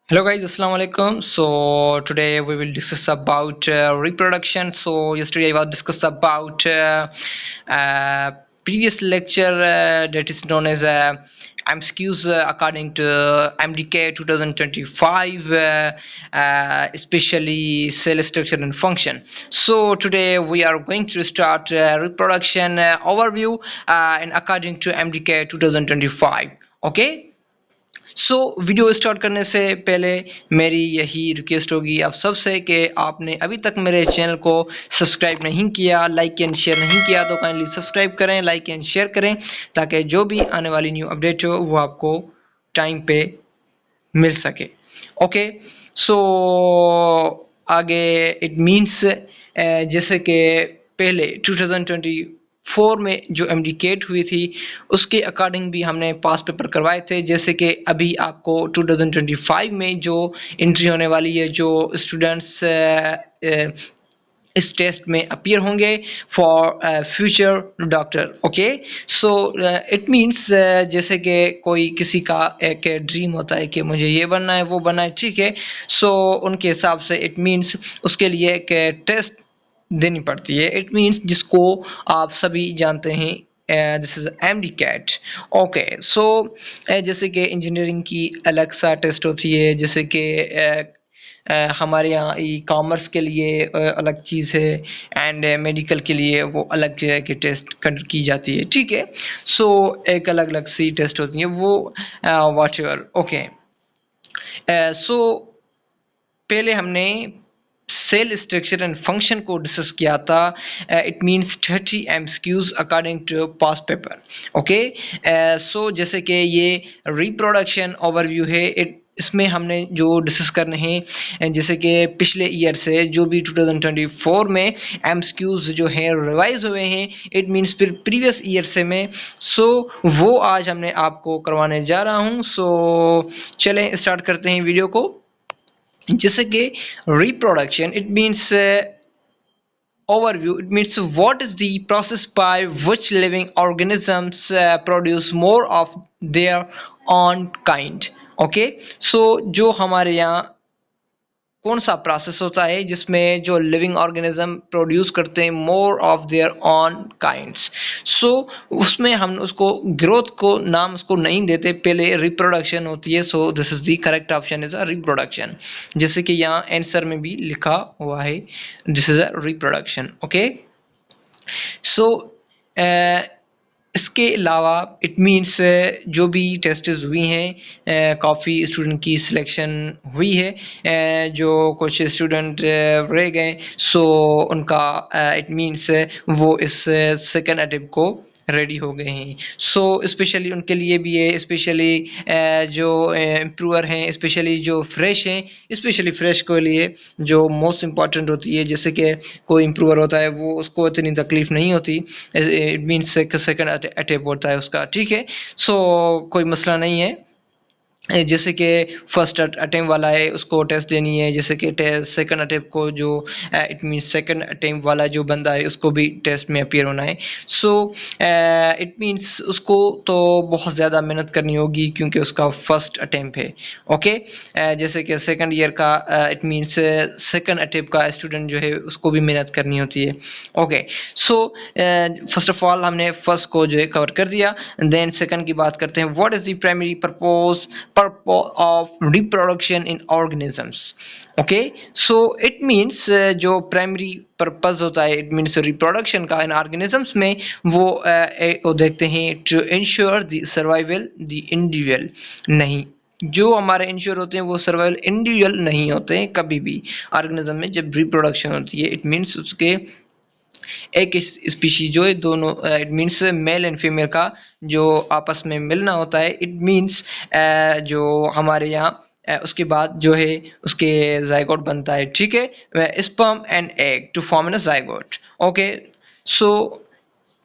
Hello guys, assalamu alaikum. So today we will discuss about reproduction. So yesterday I was discussed about previous lecture that is known as MCQs according to MDK 2025, especially cell structure and function. So today we are going to start reproduction overview and according to MDK 2025. Okay. Video start करने से पहले मेरी यही request होगी आप सबसे कि आपने अभी तक मेरे चैनल को सब्सक्राइब नहीं किया, लाइक एंड शेयर नहीं किया तो काइंडली सब्सक्राइब करें, लाइक एंड शेयर करें ताकि जो भी आने वाली न्यू अपडेट हो वो आपको टाइम पे मिल सके। ओके, सो आगे इट मीन्स जैसे कि पहले 2024 में जो एमडीकेट हुई थी उसके अकॉर्डिंग भी हमने पास पेपर करवाए थे। जैसे कि अभी आपको 2025 में जो एंट्री होने वाली है, जो स्टूडेंट्स इस टेस्ट में अपीयर होंगे for future doctor. Okay, so it means जैसे कि कोई किसी का एक ड्रीम होता है कि मुझे ये बनना है वो बनना है, ठीक है। सो उनके हिसाब से इट मीन्स उसके लिए एक टेस्ट देनी पड़ती है। इट मीन्स जिसको आप सभी जानते हैं, this is MDCAT। Okay, so जैसे कि इंजीनियरिंग की अलग सा टेस्ट होती है, जैसे कि हमारे यहाँ ई कॉमर्स के लिए अलग चीज़ है एंड मेडिकल के लिए वो अलग की टेस्ट की जाती है, ठीक है। सो एक अलग अलग सी टेस्ट होती है वो वॉट एवर। ओके, सो पहले हमने सेल स्ट्रक्चर एंड फंक्शन को डिस्कस किया था। It means 30 MCQs according to past paper. Okay, so जैसे कि ये रिप्रोडक्शन ओवरव्यू है, इसमें हमने जो डिस्कस करने हैं जैसे कि पिछले ईयर से जो भी 2024 में MCQs जो है रिवाइज हुए हैं, इट मीन्स फिर प्रीवियस ईयर से में, सो वो आज हमने आपको करवाने जा रहा हूँ। सो चलें स्टार्ट करते हैं वीडियो को। जैसे कि reproduction, it means overview, it means what is the process by which living organisms produce more of their own kind। Okay, so जो हमारे यहाँ कौन सा प्रोसेस होता है जिसमें जो लिविंग ऑर्गेनिज्म प्रोड्यूस करते हैं more of their own kinds. So उसमें हम उसको ग्रोथ को नाम उसको नहीं देते, पहले रिप्रोडक्शन होती है। So this is the correct option is a reproduction, जैसे कि यहाँ आंसर में भी लिखा हुआ है, this is a reproduction. Okay, so इसके अलावा इट मीन्स जो भी टेस्ट्स हुई हैं, काफ़ी स्टूडेंट की सिलेक्शन हुई है, जो कुछ स्टूडेंट रह गए, सो उनका इट मीन्स वो इस सेकेंड अटेम्प्ट को रेडी हो गए हैं। सो स्पेशली उनके लिए भी है, स्पेशली जो इम्प्रूवर हैं, स्पेशली जो फ्रेश हैं, स्पेशली फ्रेश के लिए जो मोस्ट इम्पॉर्टेंट होती है। जैसे कि कोई इम्प्रूवर होता है वो उसको इतनी तकलीफ नहीं होती, इट मीन्स सेकंड अटेम्प्ट होता है उसका, ठीक है। सो कोई मसला नहीं है। जैसे कि फर्स्ट अटेम्प्ट वाला है उसको टेस्ट देनी है, जैसे कि सेकंड अटेम्प्ट को जो इट मीन्स सेकंड अटेम्प्ट वाला जो बंदा है उसको भी टेस्ट में अपीयर होना है। सो इट मीन्स उसको तो बहुत ज़्यादा मेहनत करनी होगी क्योंकि उसका फर्स्ट अटेम्प्ट है। ओके, जैसे कि सेकंड ईयर का इट मीन्स सेकंड अटेम्प्ट का स्टूडेंट जो है उसको भी मेहनत करनी होती है। Okay, so first of all हमने फर्स्ट को जो है कवर कर दिया, देन सेकंड की बात करते हैं। What is the primary purpose of reproduction in organisms। Okay, so it means जो प्राइमरी पर्पस होता है इट मीन्स रिप्रोडक्शन का इन ऑर्गेनिजम्स में, वो देखते हैं to ensure the survival the individual. नहीं, जो हमारे इंश्योर होते हैं वो सर्वाइवल इंडिविजुअल नहीं होते हैं कभी भी ऑर्गेनिज्म में जब रिप्रोडक्शन होती है। इट मीन्स उसके एक स्पीशीज जो है दोनों, it means male and female का जो आपस में मिलना होता है, इट मीन्स जो हमारे यहाँ उसके बाद जो है उसके जाइगोट बनता है, ठीक है, sperm and egg to form an zygote. Okay, so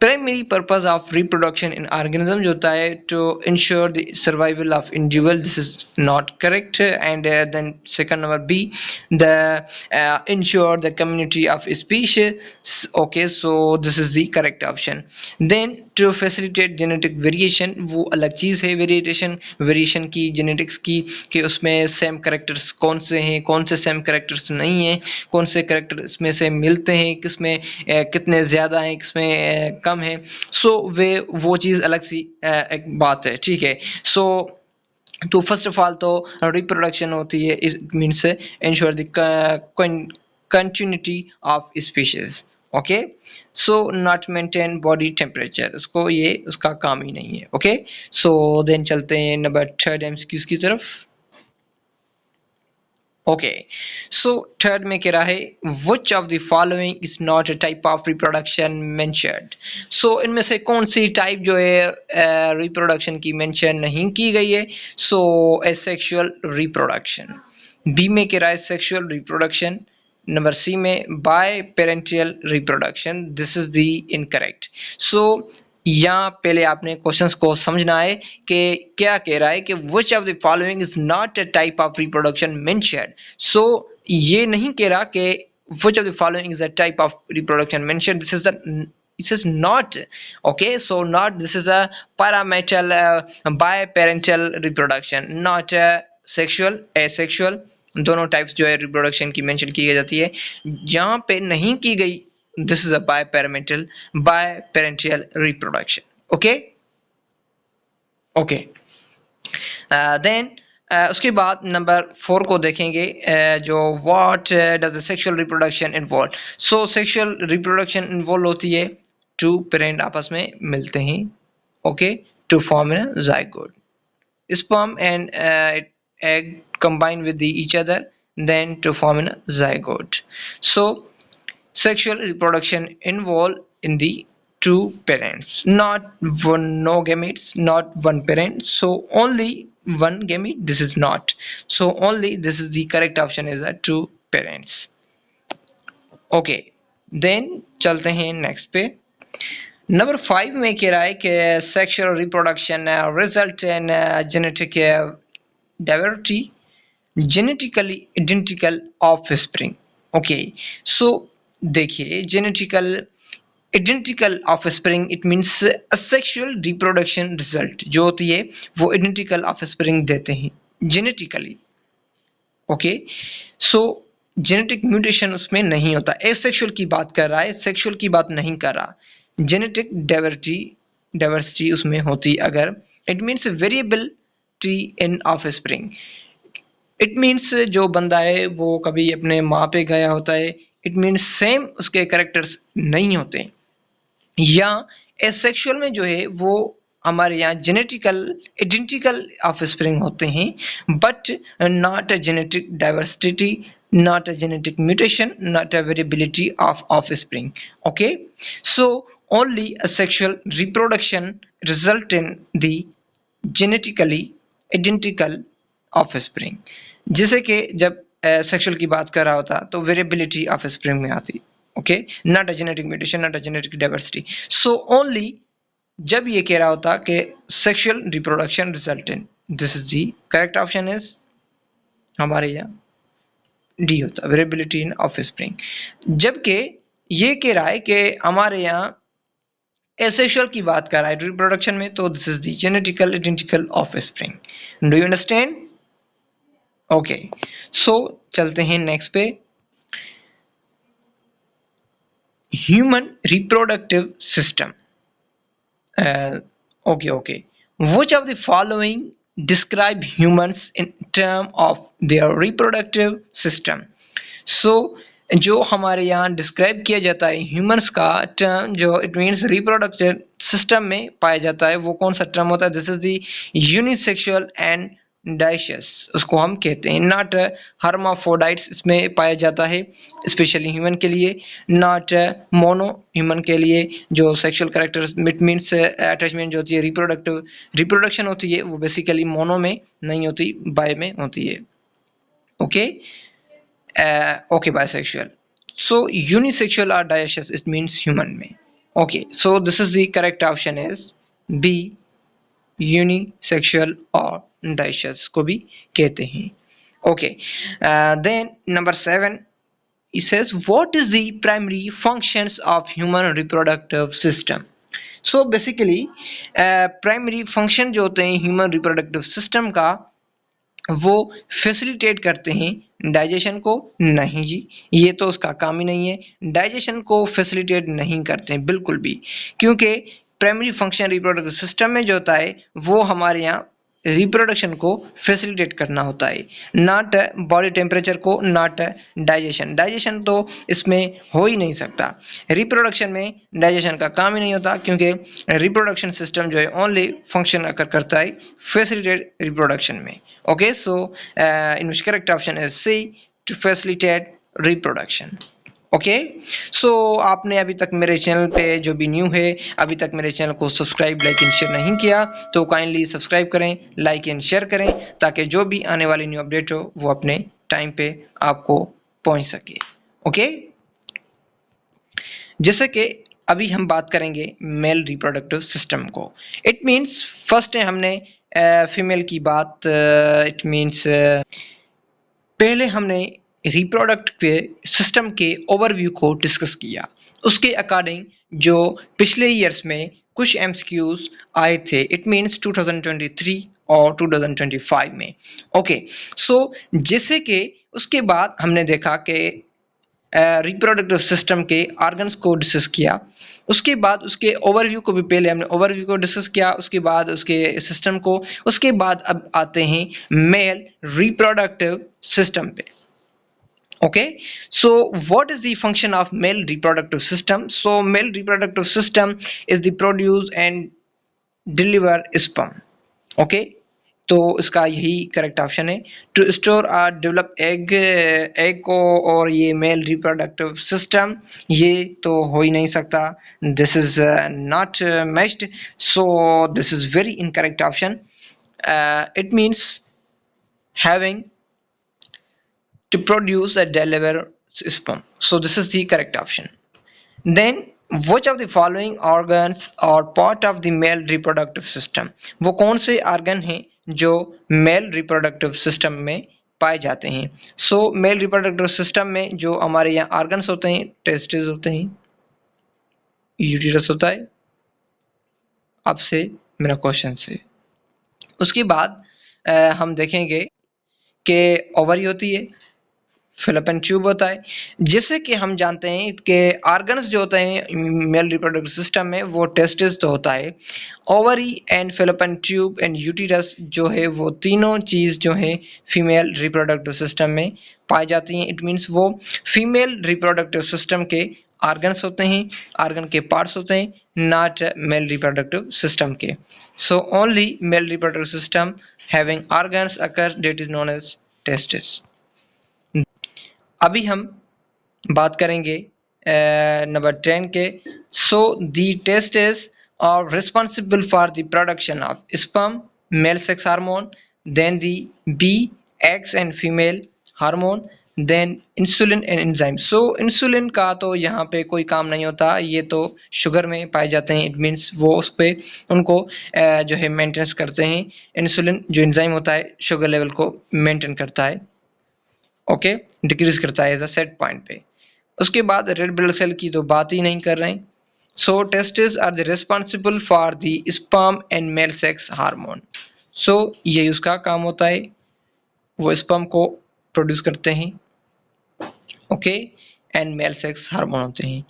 primary purpose of reproduction in organism जो होता है to ensure the survival of individual, this is not correct. And then second number B, the ensure the community of species, okay, so this is the correct option. Then to facilitate genetic variation, वो अलग चीज़ है, variation की genetics की, कि उसमें same characters कौन से हैं, कौन से सेम करेक्टर्स नहीं हैं, कौन से करेक्टर इसमें से मिलते हैं, किसमें कितने ज़्यादा हैं, किसमें कम है। सो वो चीज़ अलग सी एक बात है, ठीक है। सो तो फर्स्ट ऑफ ऑल तो रिप्रोडक्शन होती है, it means ensure the continuity of species, okay. So not maintain body temperature, उसको ये उसका काम ही नहीं है, ओके। सो देन चलते हैं नंबर थर्ड एमसीक्यूज की तरफ। ओके, सो थर्ड में कह रहा है which of the following is not a type of reproduction mentioned. So इनमें से कौन सी टाइप जो है रिप्रोडक्शन की मेंशन नहीं की गई है। सो एसेक्सुअल रिप्रोडक्शन, बी में कह रहा है सेक्सुअल रिप्रोडक्शन, नंबर सी में biparental reproduction, this is the incorrect. So यहाँ पहले आपने क्वेश्चंस को समझना है कि क्या कह रहा है कि which of the following is not a type of reproduction mentioned. So ये नहीं कह रहा कि which of the following is a type of reproduction mentioned, this is not, okay, so not, this is a parametal biparental reproduction, not sexual asexual, दोनों types जो है reproduction की mention की जाती है। जहाँ पे नहीं की गई, this is a biparental reproduction, okay okay. Then उसके बाद नंबर 4 को देखेंगे, जो what does the sexual reproduction involve. So sexual reproduction involve होती है टू पेरेंट आपस में मिलते हैं, okay, to form a zygote, sperm and egg combine with each other, then to form a zygote. So sexual reproduction involve in the two parents, not one, no gametes, not one parent, so only one gamete, this is not, so only this is the correct option is two parents, okay। then चलते हैं next पे। Number 5 में कह रहा है कि sexual reproduction result in genetic diversity, genetically identical offspring, okay. So देखिए genetical identical offspring, it means sexual reproduction result जो होती है वो आइडेंटिकल ऑफस्प्रिंग देते हैं genetically, okay. So genetic mutation उसमें नहीं होता, एसेक्सुअल की बात कर रहा है, सेक्सुअल की बात नहीं कर रहा। जेनेटिक डाइवर्सिटी उसमें होती अगर, it means variability in offspring, it means जो बंदा है वो कभी अपने माँ पे गया होता है, इट मीन्स सेम उसके कैरेक्टर्स नहीं होते। या एसेक्सुअल में जो है वो हमारे यहाँ जेनेटिकल आइडेंटिकल ऑफस्प्रिंग होते हैं, but not a genetic diversity, not a genetic mutation, not a variability of offspring, okay। So only a sexual reproduction result in the genetically identical offspring, जैसे कि जब सेक्सुअल की बात कर रहा होता तो वेरिएबिलिटी ऑफस्प्रिंग में आती, okay, not a genetic mutation, not a genetic diversity. So only जब ये कह रहा होता कि sexual reproduction result in, this is the correct option is हमारे यहाँ डी होता, वेरिएबिलिटी इन ऑफस्प्रिंग। जबकि ये कह रहा है कि हमारे यहाँ एसेक्सुअल की बात कर रहा है रिप्रोडक्शन में, तो this is the genetical identical offspring. Do you understand, okay. So चलते हैं नेक्स्ट पे, human reproductive system, okay okay. Which of the following describe humans in term of their reproductive system। so जो हमारे यहाँ describe किया जाता है humans का टर्म, जो इट मीन्स रिप्रोडक्टिव सिस्टम में पाया जाता है, वो कौन सा टर्म होता है, this is the unisexual and dioecious, उसको हम कहते हैं। नॉट हर्माफोडाइट्स इसमें पाया जाता है स्पेशली ह्यूमन के लिए, नॉट मोनो ह्यूमन के लिए जो sexual character it means attachment जो होती है रिप्रोडक्शन होती है वो बेसिकली मोनो में नहीं होती, बाय में होती है, ओके ओके। बायसेक्सुअल, सो यूनिसेक्सुअल और डाइशियस इट मीन्स ह्यूमन में, Okay, so this is the correct option is B, unisexual और डाइशस को भी कहते हैं. Okay, then number 7, it says what is the primary functions of human reproductive system. So basically primary function जो होते हैं human reproductive system का, वो फैसिलिटेट करते हैं डाइजेशन को. नहीं जी, ये तो उसका काम ही नहीं है. डाइजेशन को फैसिलिटेट नहीं करते हैं बिल्कुल भी, क्योंकि प्राइमरी फंक्शन रिप्रोडक्टिव सिस्टम में जो होता है वो हमारे यहाँ रिप्रोडक्शन को फैसिलिटेट करना होता है, नॉट बॉडी टेम्परेचर को, नॉट डाइजेशन. डाइजेशन तो इसमें हो ही नहीं सकता. रिप्रोडक्शन में डाइजेशन का काम ही नहीं होता, क्योंकि रिप्रोडक्शन सिस्टम जो है ओनली फंक्शन अकर करता है फैसिलिटेट रिप्रोडक्शन में. Okay, so in which correct option is C, to facilitate reproduction. Okay, so आपने अभी तक मेरे चैनल पे जो भी न्यू है, अभी तक मेरे चैनल को सब्सक्राइब, लाइक एंड शेयर नहीं किया तो काइंडली सब्सक्राइब करें, लाइक एंड शेयर करें, ताकि जो भी आने वाली न्यू अपडेट हो वो अपने टाइम पे आपको पहुंच सके. ओके, जैसे कि अभी हम बात करेंगे मेल रिप्रोडक्टिव सिस्टम को. इट मीन्स फर्स्ट है हमने फीमेल की बात. इट मीन्स पहले हमने रिप्रोडक्ट के सिस्टम के ओवरव्यू को डिस्कस किया. उसके अकॉर्डिंग जो पिछले ईयर्स में कुछ एमसीक्यूज आए थे, इट मीन्स 2023 और 2025 में. ओके, सो जैसे कि उसके बाद हमने देखा कि रिप्रोडक्टिव सिस्टम के ऑर्गन्स को डिस्कस किया. उसके बाद उसके ओवरव्यू को भी, पहले हमने ओवरव्यू को डिस्कस किया, उसके बाद उसके सिस्टम को, उसके बाद अब आते हैं मेल रिप्रोडक्टिव सिस्टम पे. Okay, so what is the function of male reproductive system? So male reproductive system is the produce and deliver sperm. Okay, तो इसका यही करेक्ट ऑप्शन है. टू स्टोर और डेवलप एग को, और ये मेल रिप्रोडक्टिव सिस्टम ये तो हो ही नहीं सकता. This is not matched, so this is very incorrect option. It means having to produce a deliver sperm. So this is the correct option. Then which of the following organs are part of the male reproductive system? वो कौन से organ हैं जो male reproductive system में पाए जाते हैं? So male reproductive system में जो हमारे यहाँ organs होते हैं, testes होते हैं, uterus होता है. आपसे मेरा क्वेश्चन से उसके बाद हम देखेंगे कि ओवरी होती है, फिलिपिन ट्यूब होता है. जैसे कि हम जानते हैं कि ऑर्गन्स जो होते हैं मेल रिप्रोडक्टिव सिस्टम में, वो टेस्टिस तो होता है, ovary and fallopian tube and uterus जो है वो तीनों चीज़ जो है फीमेल रिप्रोडक्टिव सिस्टम में पाई जाती हैं. इट मीन्स वो फीमेल रिप्रोडक्टिव सिस्टम के ऑर्गन्स होते हैं, ऑर्गन के पार्ट्स होते हैं, नॉट मेल रिप्रोडक्टिव सिस्टम के. So only male reproductive system having organs occur, that is known as testis. अभी हम बात करेंगे नंबर 10 के. So the testis are responsible for the production of sperm, male sex hormone, then the B X and female hormone, then insulin and enzyme. So insulin का तो यहाँ पे कोई काम नहीं होता, ये तो शुगर में पाए जाते हैं. इट मीन्स वो उस पर उनको जो है मेंटेनेंस करते हैं. इंसुलिन जो एंजाइम होता है शुगर लेवल को मेंटेन करता है. ओके, डिक्रीज करता है एज अ सेट पॉइंट पे. उसके बाद रेड ब्लड सेल की तो बात ही नहीं कर रहे हैं. So testis are the responsible for the sperm and male sex hormone. So ये उसका काम होता है, वो स्पर्म को प्रोड्यूस करते हैं, okay, and male sex hormone होते हैं.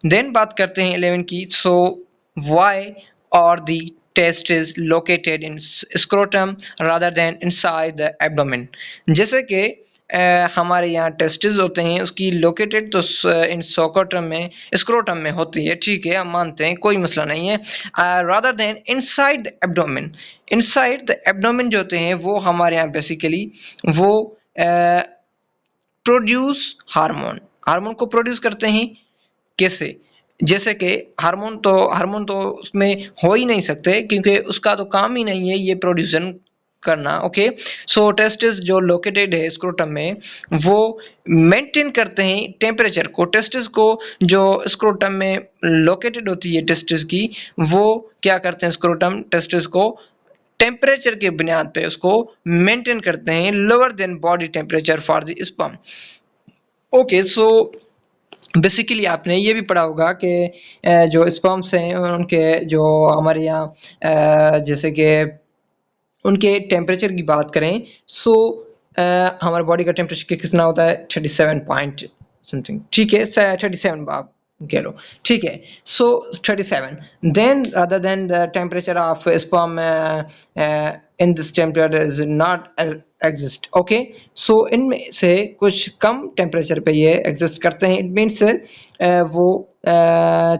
देन बात करते हैं 11 की. So why are the testis located in scrotum rather than inside the abdomen. जैसे कि हमारे यहाँ टेस्टिस होते हैं, उसकी लोकेटेड तो इन स्क्रोटम में होती है, ठीक है, हम मानते हैं, कोई मसला नहीं है. Rather than inside the abdomen. Inside the abdomen जो होते हैं वो हमारे यहाँ बेसिकली वो प्रोड्यूस हार्मोन को प्रोड्यूस करते हैं. कैसे? जैसे कि हार्मोन तो उसमें हो ही नहीं सकते, क्योंकि उसका तो काम ही नहीं है ये प्रोड्यूसन करना। ओके, सो टेस्टिस जो लोकेटेड है स्क्रोटम में वो मेंटेन करते हैं टेम्परेचर को। टेस्टिस को जो स्क्रोटम में लोकेटेड होती है टेस्टिस की, वो क्या करते हैं स्क्रोटम टेस्टिस को टेम्परेचर के बुनियाद पे उसको मेंटेन करते हैं lower than body temperature for the sperm. Okay, so basically आपने ये भी पढ़ा होगा कि जो स्पर्म्स हैं उनके जो हमारे यहाँ जैसे कि उनके टेम्परेचर की बात करें, सो हमारे बॉडी का टेम्परेचर कितना होता है 37 पॉइंट समथिंग, ठीक है 37 आप कह लो, ठीक है। So 37 then other than the temperature of sperm in this temperature is not exist. Okay, so इनमें से कुछ कम टेम्परेचर पे ये एग्जिस्ट करते हैं। इट मीन्स वो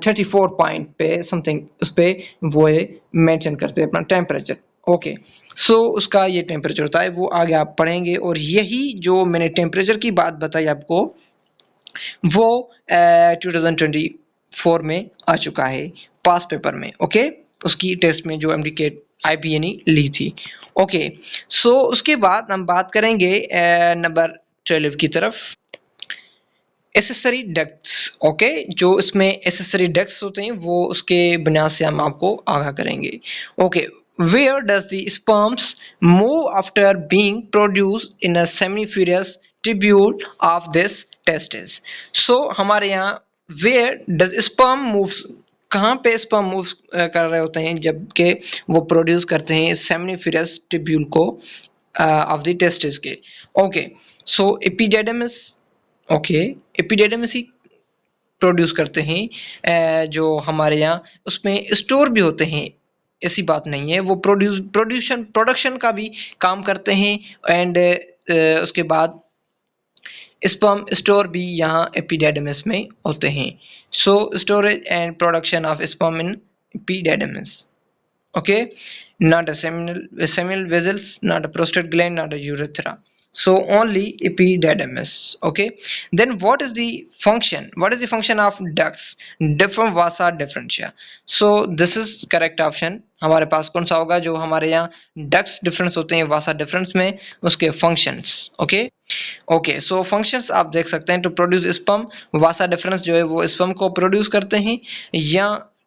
34 पॉइंट पे समथिंग उस पर वो मेंशन करते हैं अपना टेम्परेचर। ओके, सो उसका ये टेम्परेचर होता है, वो आगे आप पढ़ेंगे। और यही जो मैंने टेम्परेचर की बात बताई आपको वो 2024 में आ चुका है पास पेपर में। ओके, उसकी टेस्ट में जो एमडीकेट आईपीएनई ली थी। ओके, सो उसके बाद हम बात करेंगे नंबर 12 की तरफ, एसेसरी डक्ट्स। ओके, जो इसमें एसेसरी डक्ट्स होते हैं वो उसके बुनियाद से हम आपको आगाह करेंगे। Okay, where does the sperms move after being produced in a seminiferous tubule of this testis? So हमारे यहाँ where does sperm moves, कहाँ पे स्पर्म मूव कर रहे होते हैं जबकि वो प्रोड्यूस करते हैं सेमिनिफेरस ट्यूब्यूल को ऑफ द टेस्टिस के। ओके, सो एपिडेडमिस, ओके एपिडेडमिस ही प्रोड्यूस करते हैं जो हमारे यहाँ उसमें स्टोर भी होते हैं, ऐसी बात नहीं है, वो प्रोडक्शन का भी काम करते हैं। एंड उसके बाद स्पर्म स्टोर भी यहाँ एपिडेडमिस में होते हैं। So storage and production of sperm in epididymis. Okay, not a seminal vessels, not a prostate gland, not a urethra, so only epididymis. Okay, then what is the function of ducts different vasa differentia? So this is correct option। हमारे पास कौन सा होगा, जो हमारे यहाँ ducts difference होते हैं वासा difference में, उसके functions। okay okay, so functions आप देख सकते हैं, to produce sperm, vasa deferens जो है वो स्पर्म को प्रोड्यूस करते हैं या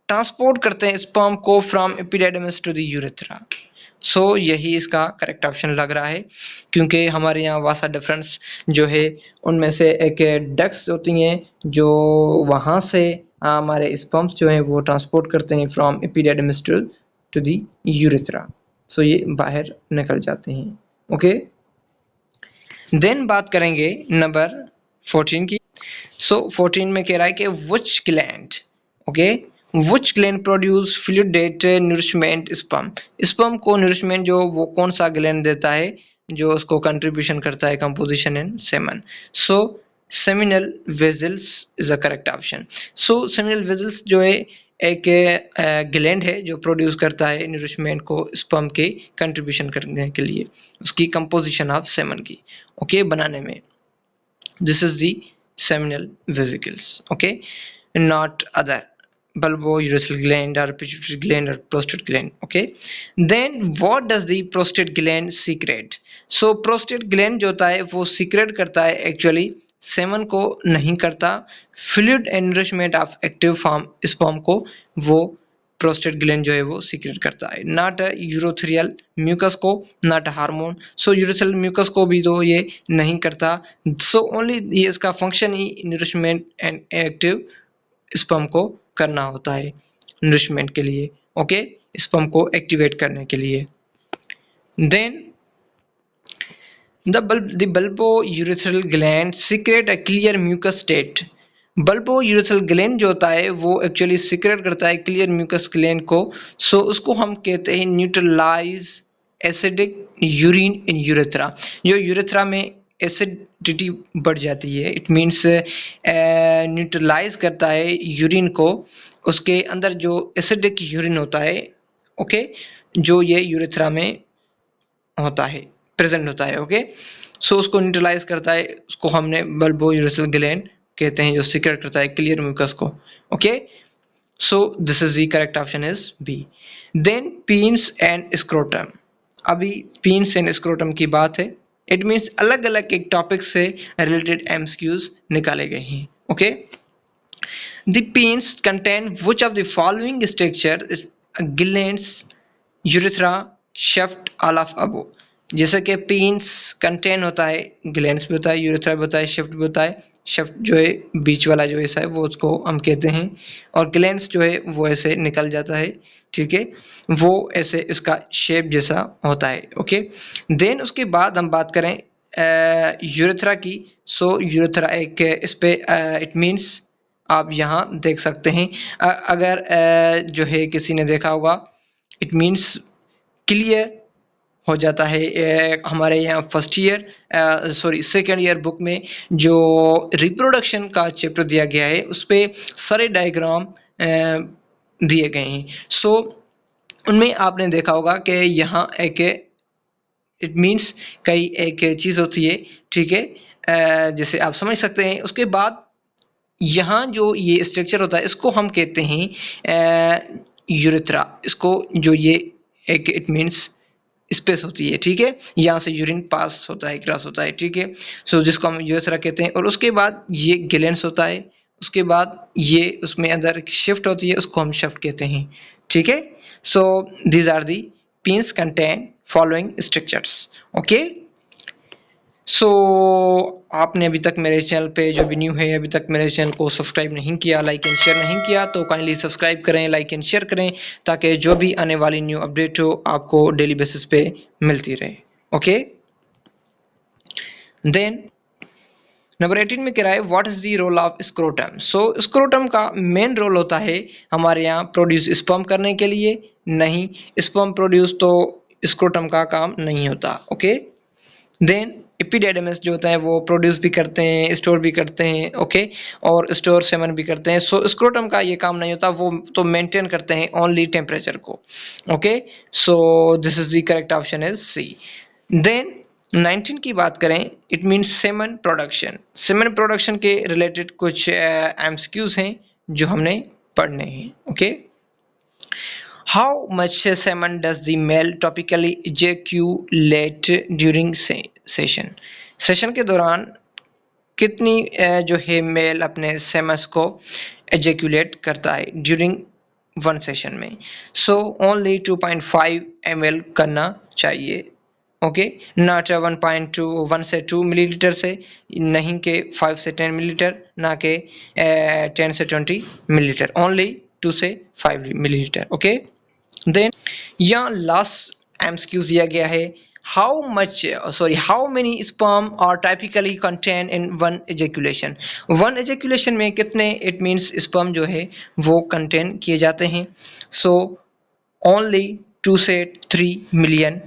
ट्रांसपोर्ट करते हैं स्पर्म को from epididymis to the urethra. So यही इसका करेक्ट ऑप्शन लग रहा है, क्योंकि हमारे यहाँ वासा डिफरेंस जो है उनमें से एक डक्ट्स होती हैं जो वहाँ से हमारे स्पर्म्स जो हैं वो ट्रांसपोर्ट करते हैं from epididymis to the urethra. So ये बाहर निकल जाते हैं। ओके, देन बात करेंगे नंबर 14 की। सो 14 में कह रहा है कि which gland, okay which gland produce fluid that nourishment sperm, sperm को नरिशमेंट जो वो कौन सा ग्लैंड देता है जो उसको कंट्रीब्यूशन करता है composition in semen. So seminal vessels is a correct option. So seminal vessels जो है एक ग्लैंड है जो प्रोड्यूस करता है नरिशमेंट को स्पर्म के कंट्रीब्यूशन करने के लिए उसकी कंपोजिशन ऑफ सेमन की, ओके बनाने में। This is the seminal vesicles. Okay, not other bulbourethral gland or pituitary gland or prostate gland. Okay, then what does the prostate gland secrete? So prostate gland जो होता है वो secrete करता है, actually semen को नहीं करता। Fluid enrichment of active form sperm को वो प्रोस्टेट ग्लैंड जो है वो सीक्रेट करता है, नॉट यूरोथ्रियल म्यूकस को, नॉट हार्मोन। सो यूरोथ्रियल म्यूकस को भी तो ये नहीं करता। सो ओनली ये इसका function he nourishment and active sperm को करना होता है, नरिशमेंट के लिए। ओके, स्पर्म को एक्टिवेट करने के लिए। Then the bulbourethral gland secrete a clear mucus state। bulbourethral gland जो होता है वो एक्चुअली सीक्रेट करता है क्लियर म्यूकस ग्लैंड को। सो उसको हम कहते हैं न्यूट्रलाइज एसिडिक यूरिन इन यूरेथ्रा। जो यूरेथ्रा में एसिडिटी बढ़ जाती है, इट मीन्स न्यूट्रलाइज करता है यूरिन को, उसके अंदर जो एसिडिक यूरिन होता है, ओके जो ये यूरेथ्रा में होता है, प्रेजेंट होता है। ओके, सो उसको न्यूट्रलाइज करता है, उसको हमने bulbourethral ग्लैंड कहते हैं जो सीक्रेट करता है क्लियर म्यूकस को। Okay, so this is the correct option is B. Then penis and scrotum. अभी पीन्स एंड स्क्रोटम की बात है। इट मीन्स अलग अलग एक टॉपिक से रिलेटेड एमसीक्यूज निकाले गए हैं। Okay, the penis contain which of the following structure, glands, urethra, shaft, all of above. जैसे कि पीन्स कंटेन होता है, ग्लैंड्स भी होता है, यूरेथ्रा भी होता है, शाफ्ट भी होता है। शाफ्ट जो है बीच वाला जो ऐसा है वो उसको हम कहते हैं, और ग्लैंड्स जो है वो ऐसे निकल जाता है, ठीक है, वो ऐसे इसका शेप जैसा होता है। ओके, देन उसके बाद हम बात करें यूरेथ्रा की। सो यूरेथ्रा एक इस पे इट मीन्स आप यहाँ देख सकते हैं, अगर जो है किसी ने देखा होगा, इट मीन्स क्लियर हो जाता है। हमारे यहाँ first year sorry second year book में जो रिप्रोडक्शन का चैप्टर दिया गया है उस पे सारे डायग्राम दिए गए हैं। सो उनमें आपने देखा होगा कि यहाँ एक इट मीन्स कई एक चीज़ होती है, ठीक है, जैसे आप समझ सकते हैं। उसके बाद यहाँ जो ये स्ट्रक्चर होता है इसको हम कहते हैं यूरेथ्रा। इसको जो ये एक इट मीन्स स्पेस होती है, ठीक है, यहाँ से यूरिन पास होता है, क्रॉस होता है, ठीक है। सो जिसको हम यूरेथ्रा कहते हैं। और उसके बाद ये ग्लैंड्स होता है, उसके बाद ये उसमें अंदर शिफ्ट होती है, उसको हम शाफ्ट कहते हैं, ठीक है। So these are the pins contain following structures। Okay, so आपने अभी तक मेरे चैनल पे जो भी न्यू है, अभी तक मेरे चैनल को सब्सक्राइब नहीं किया, लाइक एंड शेयर नहीं किया, तो काइंडली सब्सक्राइब करें, लाइक एंड शेयर करें, ताकि जो भी आने वाली न्यू अपडेट हो आपको डेली बेसिस पे मिलती रहे। ओके, देन नंबर 18 में कह रहा है what is the role of scrotum. So scrotum का मेन रोल होता है हमारे यहाँ प्रोड्यूस स्पर्म करने के लिए। नहीं, स्पर्म प्रोड्यूस तो स्क्रोटम का काम नहीं होता। ओके, देन एपिडेडमिस जो होता है वो प्रोड्यूस भी करते हैं, स्टोर भी करते हैं, ओके, और स्टोर सेवन भी करते हैं। सो स्क्रोटम का ये काम नहीं होता, वो तो मेंटेन करते हैं ओनली टेम्परेचर को। Okay, so this is the correct option is C. Then 19 की बात करें, it means semen production. Semen production के रिलेटेड कुछ एमसीक्यूज हैं जो हमने पढ़ने हैं। Okay, How much semen does the male topically ejaculate during session? Session के दौरान कितनी जो है मेल अपने सेमस को एजेक्यूलेट करता है ड्यूरिंग वन सेशन में। सो ओनली 2.5 ml करना चाहिए। ओके, नॉट 1 से 2 मिलीलीटर से, नहीं के 5 से 10 मिलीलीटर, ना के 10 से 20 मिलीलीटर, ओनली 2 से 5 मिलीलीटर। ओके, देन यहाँ लास्ट एमसीक्यू दिया गया है, how many sperm are typically contain in one ejaculation. One ejaculation में कितने इट मीन्स स्पर्म जो है वो कंटेन किए जाते हैं। सो ओनली 2 से 3 मिलियन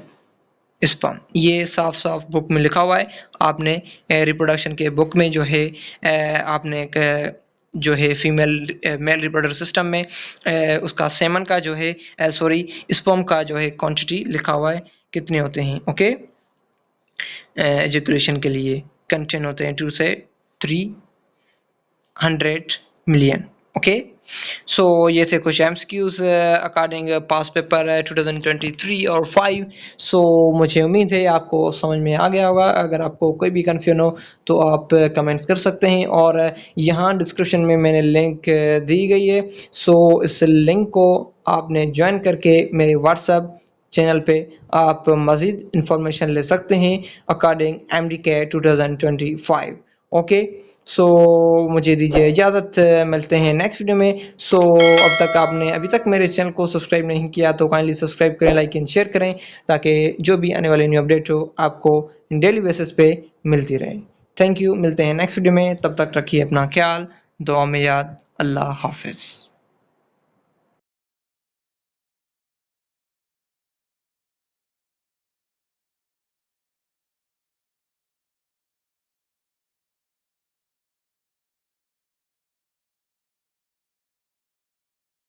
स्पर्म। ये साफ साफ बुक में लिखा हुआ है। आपने रिप्रोडक्शन के बुक में जो है आपने जो है फीमेल मेल रिप्रोडक्टिव सिस्टम में उसका सेमन का जो है सॉरी स्पर्म का जो है क्वांटिटी लिखा हुआ है, कितने होते हैं। ओके, एजुकेशन के लिए कंटेन होते हैं 2 से 300 मिलियन। ओके, सो ये थे कुछ एमसीक्यूज अकॉर्डिंग पास पेपर 2023 और 5। सो मुझे उम्मीद है आपको समझ में आ गया होगा। अगर आपको कोई भी कन्फ्यूजन हो तो आप कमेंट्स कर सकते हैं, और यहाँ डिस्क्रिप्शन में मैंने लिंक दी गई है। सो इस लिंक को आपने ज्वाइन करके मेरे व्हाट्सएप चैनल पे आप मज़ीद इंफॉर्मेशन ले सकते हैं अकॉर्डिंग MDCAT 2025। ओके, सो मुझे दीजिए इजाज़त, मिलते हैं नेक्स्ट वीडियो में। सो अब तक आपने अभी तक मेरे चैनल को सब्सक्राइब नहीं किया तो काइंडली सब्सक्राइब करें, लाइक एंड शेयर करें, ताकि जो भी आने वाले न्यू अपडेट हो आपको डेली बेसिस पे मिलती रहे। थैंक यू, मिलते हैं नेक्स्ट वीडियो में। तब तक रखिए अपना ख्याल, दुआ में याद। अल्लाह हाफिज़।